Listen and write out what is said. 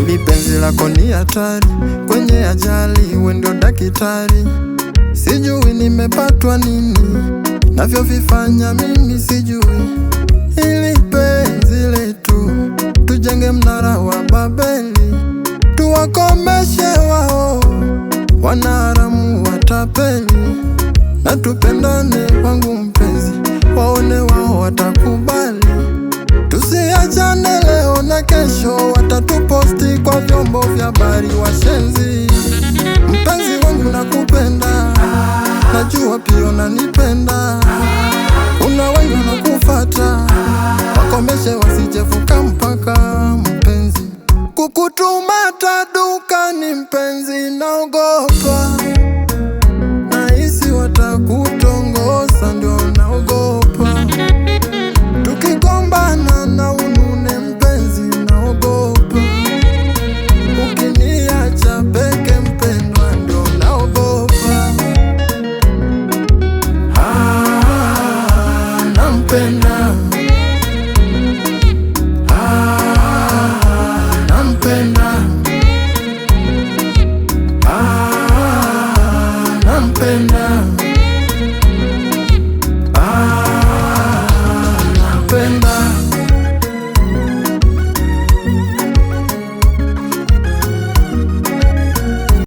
Ili penzi lako ni hatari, kwenye ajali we ndio daktari. Sijui nimepatwa nini, navyovifanya mimi sijui. Ili penzi letu tujenge mnara wa Babeli, tuwakomeshe wao wanaharamu watapeli, na tupendane wangu mpenzi, waone wao watakubali. Tusiachane leo na kesho, watatuposti kwa vyombo vya habari washenzi. Mpenzi wangu nakupenda, najua pia unanipenda. Kuna wengi wanakufuata, wakomeshe wasijevuka mpaka. Mpenzi, kukutuma tadukani mpenzi naogopa, nahisi watakutongosa ndio naogopa. Tukigombana na unune mpenzi naogopa, ukiniacha peke mpendwa ndio naogopa. Nampenda